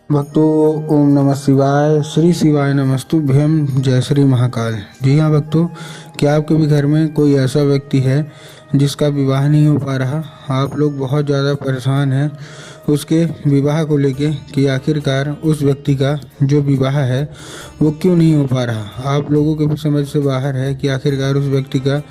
भक्तों, ओम नमः शिवाय। श्री शिवाय नमस्तुभ्यम। जय श्री महाकाल। जी हाँ भक्तों, क्या आपके भी घर में कोई ऐसा व्यक्ति है जिसका विवाह नहीं हो पा रहा? आप लोग बहुत ज़्यादा परेशान हैं उसके विवाह को लेके कि आखिरकार उस व्यक्ति का जो विवाह है वो क्यों नहीं हो पा रहा। आप लोगों के भी समझ से बाहर है कि आखिरकार उस व्यक्ति का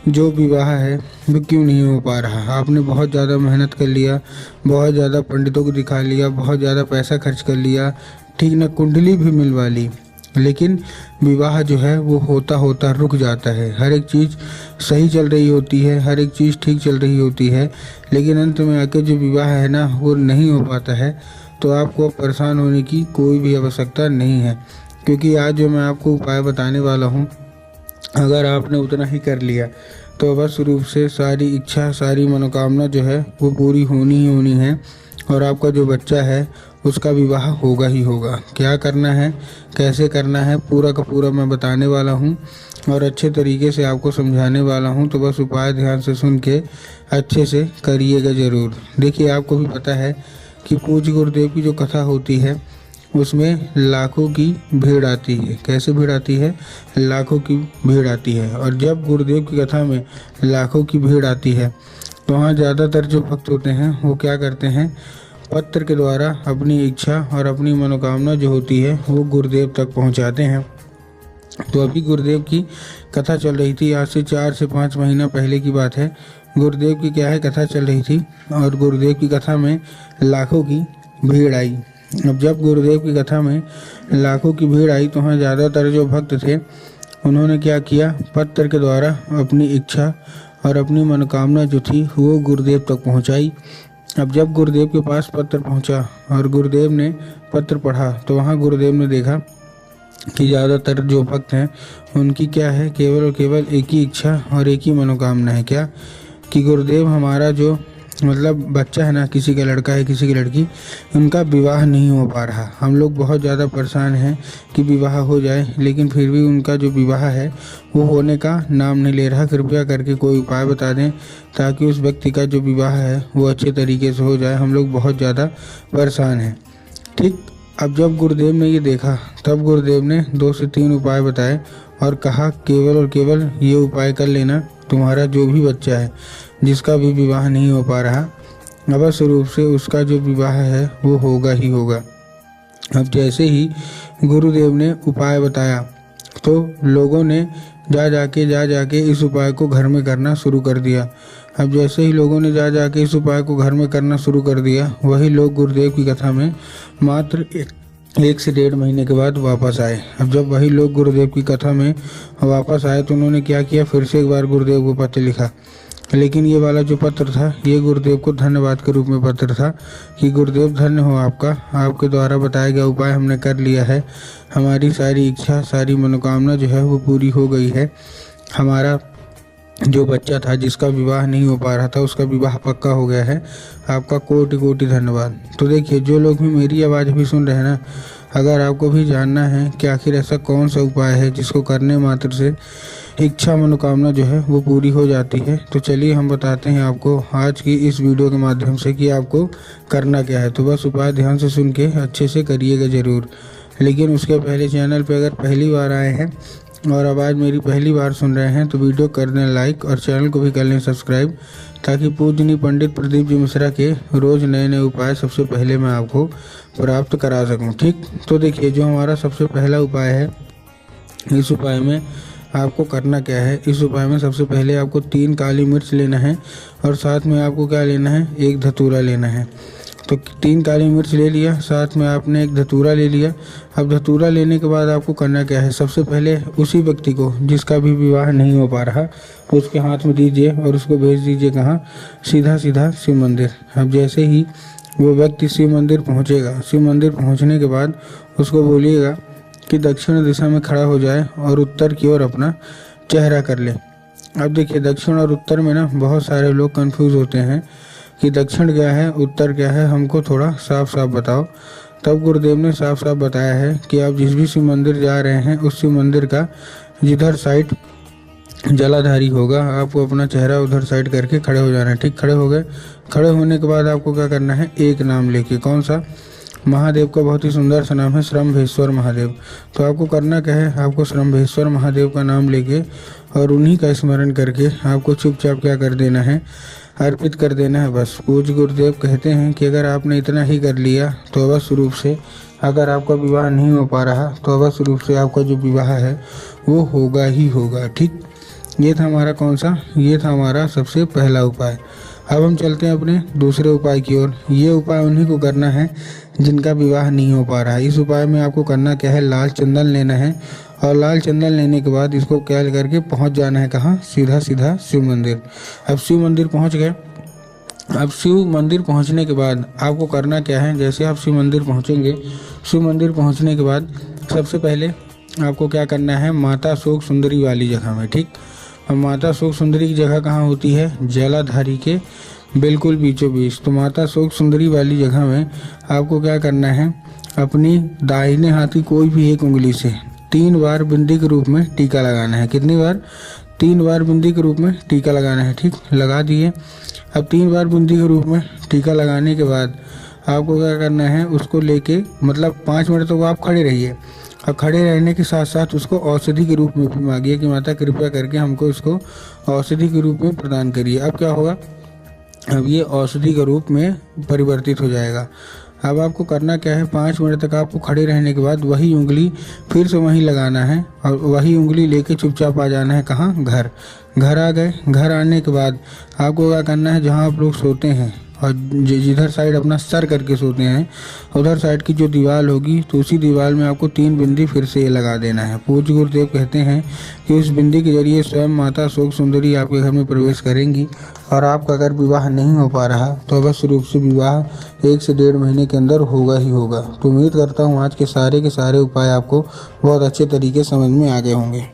जो विवाह है वो क्यों नहीं हो पा रहा। आपने बहुत ज़्यादा मेहनत कर लिया, बहुत ज़्यादा पंडितों को दिखा लिया, बहुत ज़्यादा पैसा खर्च कर लिया, ठीक ना, कुंडली भी मिलवा ली, लेकिन विवाह जो है वो होता होता रुक जाता है। हर एक चीज़ सही चल रही होती है, हर एक चीज़ ठीक चल रही होती है, लेकिन अंत में आके जो विवाह है ना वो नहीं हो पाता है। तो आपको परेशान होने की कोई भी आवश्यकता नहीं है, क्योंकि आज जो मैं आपको उपाय बताने वाला हूँ, अगर आपने उतना ही कर लिया तो अवश्य रूप से सारी इच्छा, सारी मनोकामना जो है वो पूरी होनी ही होनी है, और आपका जो बच्चा है उसका विवाह होगा ही होगा। क्या करना है, कैसे करना है, पूरा का पूरा मैं बताने वाला हूँ और अच्छे तरीके से आपको समझाने वाला हूँ। तो बस उपाय ध्यान से सुन के अच्छे से करिएगा ज़रूर। देखिए, आपको भी पता है कि पूज्य गुरुदेव की जो कथा होती है उसमें लाखों की भीड़ आती है। कैसे भीड़ आती है? लाखों की भीड़ आती है। और जब गुरुदेव की कथा में लाखों की भीड़ आती है तो वहाँ ज़्यादातर जो भक्त होते हैं वो क्या करते हैं, पत्र के द्वारा अपनी इच्छा और अपनी मनोकामना जो होती है वो गुरुदेव तक पहुँचाते हैं। तो अभी गुरुदेव की कथा चल रही थी, आज से 4 से 5 महीना पहले की बात है। गुरुदेव की क्या है, कथा चल रही थी, और गुरुदेव की कथा में लाखों की भीड़ आई। अब जब गुरुदेव की कथा में लाखों की भीड़ आई तो वहाँ ज़्यादातर जो भक्त थे उन्होंने क्या किया, पत्र के द्वारा अपनी इच्छा और अपनी मनोकामना जो थी वो गुरुदेव तक पहुँचाई। अब जब गुरुदेव के पास पत्र पहुँचा और गुरुदेव ने पत्र पढ़ा तो वहाँ गुरुदेव ने देखा कि ज़्यादातर जो भक्त हैं उनकी क्या है, केवल और केवल एक ही इच्छा और एक ही मनोकामना है। क्या? कि गुरुदेव, हमारा जो मतलब बच्चा है ना, किसी का लड़का है, किसी की लड़की, उनका विवाह नहीं हो पा रहा। हम लोग बहुत ज़्यादा परेशान हैं कि विवाह हो जाए, लेकिन फिर भी उनका जो विवाह है वो होने का नाम नहीं ले रहा। कृपया करके कोई उपाय बता दें ताकि उस व्यक्ति का जो विवाह है वो अच्छे तरीके से हो जाए। हम लोग बहुत ज़्यादा परेशान हैं। ठीक, अब जब गुरुदेव ने ये देखा तब गुरुदेव ने 2 से 3 उपाय बताए और कहा, केवल और केवल ये उपाय कर लेना, तुम्हारा जो भी बच्चा है जिसका भी विवाह नहीं हो पा रहा, अवश्य रूप से उसका जो विवाह है वो होगा ही होगा। अब जैसे ही गुरुदेव ने उपाय बताया तो लोगों ने जा जाके इस उपाय को घर में करना शुरू कर दिया। अब जैसे ही लोगों ने जा जाके इस उपाय को घर में करना शुरू कर दिया, वही लोग गुरुदेव की कथा में मात्र 1 से 1.5 महीने के बाद वापस आए। अब जब वही लोग गुरुदेव की कथा में वापस आए तो उन्होंने क्या किया, फिर से एक बार गुरुदेव को पत्र लिखा। लेकिन ये वाला जो पत्र था ये गुरुदेव को धन्यवाद के रूप में पत्र था कि गुरुदेव धन्य हो आपका, आपके द्वारा बताया गया उपाय हमने कर लिया है, हमारी सारी इच्छा, सारी मनोकामना जो है वो पूरी हो गई है। हमारा जो बच्चा था जिसका विवाह नहीं हो पा रहा था उसका विवाह पक्का हो गया है। आपका कोटि कोटि धन्यवाद। तो देखिए, जो लोग भी मेरी आवाज़ भी सुन रहे हैं ना, अगर आपको भी जानना है कि आखिर ऐसा कौन सा उपाय है जिसको करने मात्र से इच्छा मनोकामना जो है वो पूरी हो जाती है, तो चलिए हम बताते हैं आपको आज की इस वीडियो के माध्यम से कि आपको करना क्या है। तो बस उपाय ध्यान से सुन के अच्छे से करिएगा ज़रूर। लेकिन उसके पहले चैनल पे अगर पहली बार आए हैं और आवाज़ मेरी पहली बार सुन रहे हैं तो वीडियो कर दें लाइक और चैनल को भी कर लें सब्सक्राइब, ताकि पूजनीय पंडित प्रदीप जी मिश्रा के रोज़ नए नए उपाय सबसे पहले मैं आपको प्राप्त करा सकूं। ठीक, तो देखिए, जो हमारा सबसे पहला उपाय है, इस उपाय में आपको करना क्या है। इस उपाय में सबसे पहले आपको 3 काली मिर्च लेना है और साथ में आपको क्या लेना है, 1 धतूरा लेना है। तो 3 काली मिर्च ले लिया, साथ में आपने 1 धतूरा ले लिया। अब धतूरा लेने के बाद आपको करना क्या है, सबसे पहले उसी व्यक्ति को जिसका भी विवाह नहीं हो पा रहा उसके हाथ में दीजिए और उसको भेज दीजिए कहाँ, सीधा सीधा शिव मंदिर। अब जैसे ही वो व्यक्ति शिव मंदिर पहुँचेगा, शिव मंदिर पहुँचने के बाद उसको बोलिएगा कि दक्षिण दिशा में खड़ा हो जाए और उत्तर की ओर अपना चेहरा कर ले। अब देखिए, दक्षिण और उत्तर में ना बहुत सारे लोग कंफ्यूज होते हैं कि दक्षिण क्या है, उत्तर क्या है, हमको थोड़ा साफ साफ बताओ। तब गुरुदेव ने साफ साफ बताया है कि आप जिस भी शिव मंदिर जा रहे हैं उस शिव मंदिर का जिधर साइड जलाधारी होगा आपको अपना चेहरा उधर साइड करके खड़े हो जाना है। ठीक, खड़े हो गए। खड़े होने के बाद आपको क्या करना है, एक नाम लेके, कौन सा, महादेव का बहुत ही सुंदर सा नाम है श्रम्भेश्वर महादेव। तो आपको करना क्या है, आपको श्रम्भेश्वर महादेव का नाम लेके और उन्हीं का स्मरण करके आपको चुपचाप क्या कर देना है, अर्पित कर देना है बस। पूज्य गुरुदेव कहते हैं कि अगर आपने इतना ही कर लिया तो अवश्य रूप से, अगर आपका विवाह नहीं हो पा रहा तो अवश्य रूप से आपका जो विवाह है वो होगा ही होगा। ठीक, ये था हमारा कौन सा, ये था हमारा सबसे पहला उपाय। अब हम चलते हैं अपने दूसरे उपाय की ओर। ये उपाय उन्हीं को करना है जिनका विवाह नहीं हो पा रहा है। इस उपाय में आपको करना क्या है, लाल चंदन लेना है और लाल चंदन लेने के बाद इसको क्या करके पहुंच जाना है कहाँ, सीधा सीधा शिव मंदिर। अब शिव मंदिर पहुंच गए। अब शिव मंदिर पहुंचने के बाद आपको करना क्या है, जैसे आप शिव मंदिर पहुंचेंगे, शिव मंदिर पहुंचने के बाद सबसे पहले आपको क्या करना है, माता शोक सुंदरी वाली जगह में। ठीक, अब माता शोक सुंदरी की जगह कहाँ होती है, जलाधारी के बिल्कुल बीचों बीच। तो माता शोक सुंदरी वाली जगह में आपको क्या करना है, अपनी दाहिने हाथ की कोई भी एक उंगली से 3 बार बिंदी के रूप में टीका लगाना है। कितनी बार, 3 बार बिंदी के रूप में टीका लगाना है। ठीक, लगा दिए। अब 3 बार बिंदी के रूप में टीका लगाने के बाद आपको क्या करना है, उसको लेके मतलब 5 मिनट तो आप खड़े रहिए। अब खड़े रहने के साथ साथ उसको औषधि के रूप में भी मांगिए कि माता कृपया करके हमको इसको औषधि के रूप में प्रदान करिए। अब क्या होगा, अब ये औषधि के रूप में परिवर्तित हो जाएगा। अब आपको करना क्या है, 5 मिनट तक आपको खड़े रहने के बाद वही उंगली फिर से वहीं लगाना है और वही उंगली लेके चुपचाप आ जाना है कहाँ, घर। घर आ गए। घर आने के बाद आपको क्या करना है, जहाँ आप लोग सोते हैं और जिधर साइड अपना सर करके सोते हैं उधर साइड की जो दीवार होगी तो उसी दीवार में आपको 3 बिंदी फिर से ये लगा देना है। पूज्य गुरुदेव कहते हैं कि उस बिंदी के जरिए स्वयं माता शोक सुंदरी आपके घर में प्रवेश करेंगी और आपका अगर विवाह नहीं हो पा रहा तो अवश्य रूप से विवाह 1 से 1.5 महीने के अंदर होगा ही होगा। तो उम्मीद करता हूँ आज के सारे उपाय आपको बहुत अच्छे तरीके समझ में आ गए होंगे।